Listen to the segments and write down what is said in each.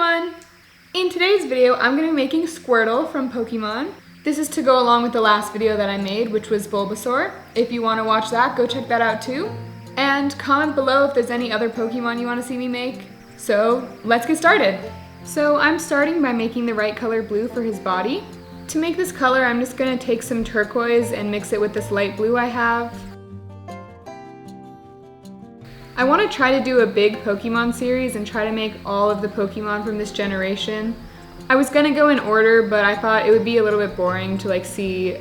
everyone! In today's video, I'm going to be making Squirtle from Pokemon. This is to go along with the last video that I made, which was Bulbasaur. If you want to watch that, go check that out too. And comment below if there's any other Pokemon you want to see me make. So, let's get started! So, I'm starting by making the right color blue for his body. To make this color, I'm just going to take some turquoise and mix it with this light blue I have. I want to try to do a big Pokemon series and try to make all of the Pokemon from this generation. I was going to go in order, but I thought it would be a little bit boring to see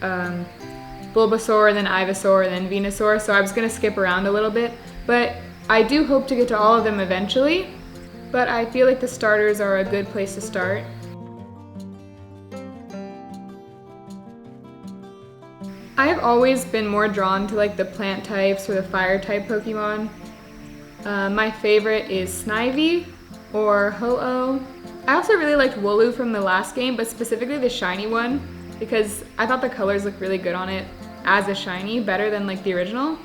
Bulbasaur, then Ivysaur, then Venusaur, so I was going to skip around a little bit. But I do hope to get to all of them eventually, but I feel like the starters are a good place to start. I have always been more drawn to the plant types or the fire type Pokemon. My favorite is Snivy or Ho-Oh. I also really liked Wooloo from the last game, but specifically the shiny one, because I thought the colors looked really good on it as a shiny, better than the original.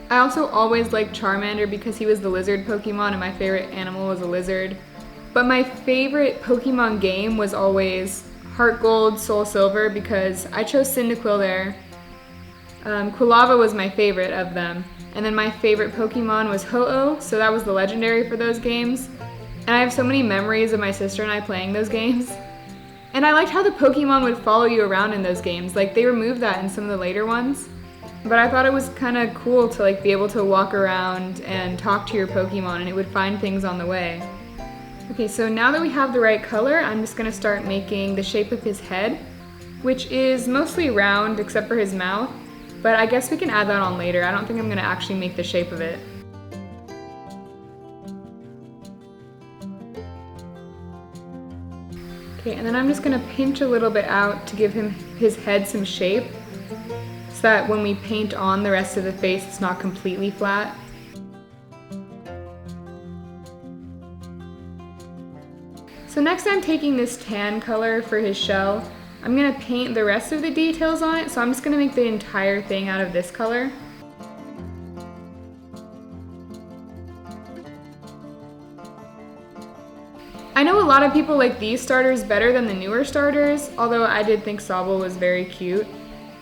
I also always liked Charmander because he was the lizard Pokemon and my favorite animal was a lizard. But my favorite Pokemon game was always Heart Gold, Soul Silver, because I chose Cyndaquil there. Quilava was my favorite of them, and then my favorite Pokemon was Ho-Oh, so that was the legendary for those games. And I have so many memories of my sister and I playing those games. And I liked how the Pokemon would follow you around in those games. They removed that in some of the later ones, but I thought it was kind of cool to be able to walk around and talk to your Pokemon and it would find things on the way. Okay, so now that we have the right color, I'm just going to start making the shape of his head, which is mostly round except for his mouth. But I guess we can add that on later. I don't think I'm going to actually make the shape of it. Okay, and then I'm just going to pinch a little bit out to give his head some shape, so that when we paint on the rest of the face, it's not completely flat. So next I'm taking this tan color for his shell. I'm going to paint the rest of the details on it, so I'm just going to make the entire thing out of this color. I know a lot of people like these starters better than the newer starters, although I did think Sobble was very cute.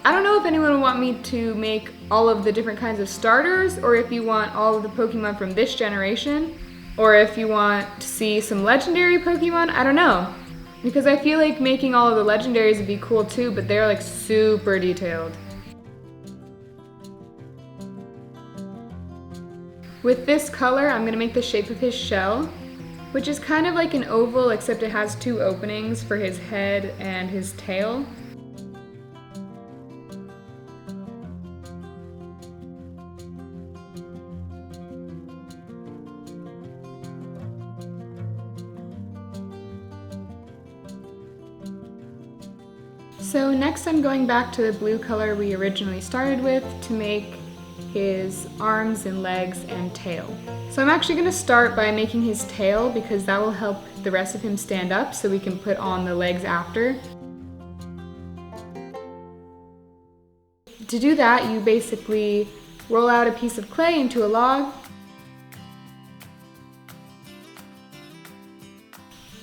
I don't know if anyone would want me to make all of the different kinds of starters, or if you want all of the Pokemon from this generation, or if you want to see some legendary Pokemon, I don't know. Because I feel like making all of the legendaries would be cool too, but they're super detailed. With this color, I'm going to make the shape of his shell, which is kind of like an oval except it has two openings for his head and his tail. So next I'm going back to the blue color we originally started with to make his arms and legs and tail. So I'm actually going to start by making his tail because that will help the rest of him stand up so we can put on the legs after. To do that, you basically roll out a piece of clay into a log,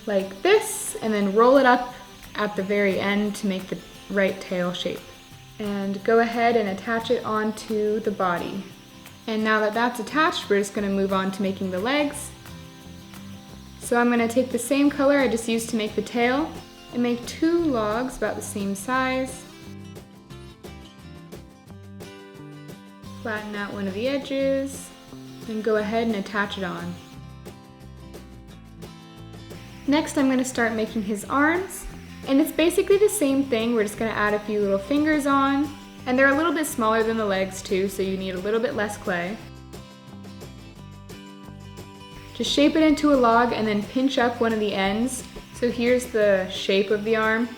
like this, and then roll it up at the very end to make the right tail shape. And go ahead and attach it onto the body. And now that that's attached, we're just going to move on to making the legs. So I'm going to take the same color I just used to make the tail and make two logs about the same size. Flatten out one of the edges and go ahead and attach it on. Next I'm going to start making his arms. And it's basically the same thing, we're just going to add a few little fingers on. And they're a little bit smaller than the legs too, so you need a little bit less clay. Just shape it into a log and then pinch up one of the ends. So here's the shape of the arm.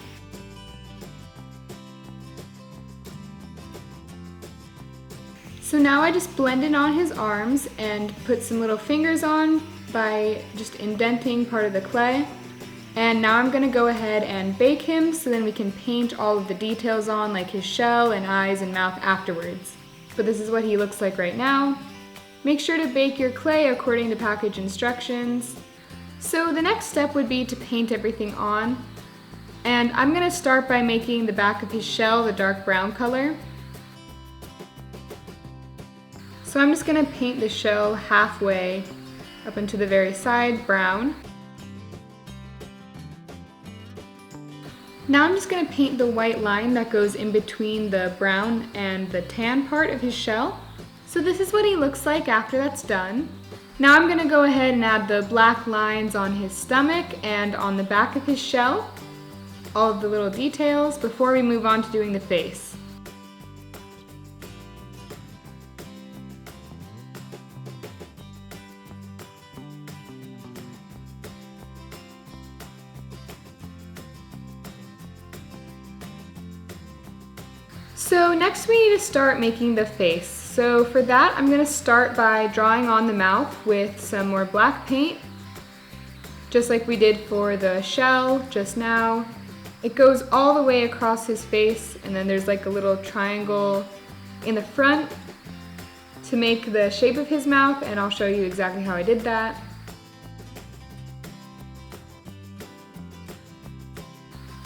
So now I just blended on his arms and put some little fingers on by just indenting part of the clay. And now I'm going to go ahead and bake him so then we can paint all of the details on, like his shell and eyes and mouth afterwards. But this is what he looks like right now. Make sure to bake your clay according to package instructions. So the next step would be to paint everything on. And I'm going to start by making the back of his shell the dark brown color. So I'm just going to paint the shell halfway up into the very side brown. Now I'm just going to paint the white line that goes in between the brown and the tan part of his shell. So this is what he looks like after that's done. Now I'm going to go ahead and add the black lines on his stomach and on the back of his shell, all of the little details, before we move on to doing the face. So next we need to start making the face. So for that, I'm going to start by drawing on the mouth with some more black paint, just like we did for the shell just now. It goes all the way across his face, and then there's like a little triangle in the front to make the shape of his mouth, and I'll show you exactly how I did that.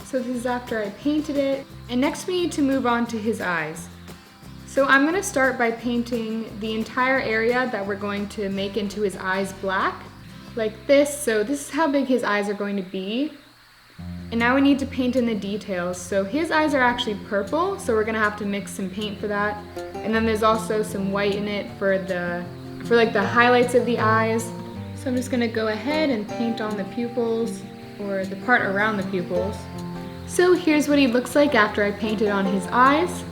So this is after I painted it. And next we need to move on to his eyes. So I'm going to start by painting the entire area that we're going to make into his eyes black, like this. So this is how big his eyes are going to be. And now we need to paint in the details. So his eyes are actually purple, so we're going to have to mix some paint for that. And then there's also some white in it for like the highlights of the eyes. So I'm just going to go ahead and paint on the pupils, or the part around the pupils. So here's what he looks like after I painted on his eyes.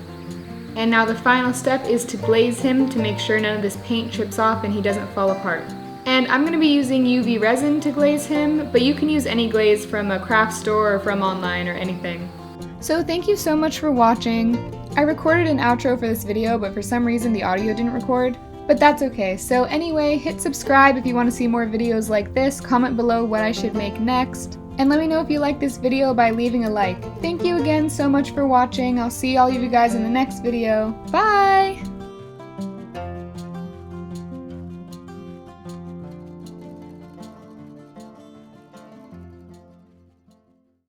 And now the final step is to glaze him to make sure none of this paint chips off and he doesn't fall apart. And I'm going to be using UV resin to glaze him, but you can use any glaze from a craft store or from online or anything. So thank you so much for watching. I recorded an outro for this video, but for some reason the audio didn't record. But that's okay. So anyway, hit subscribe if you want to see more videos like this, comment below what I should make next, and let me know if you like this video by leaving a like. Thank you again so much for watching. I'll see all of you guys in the next video. Bye!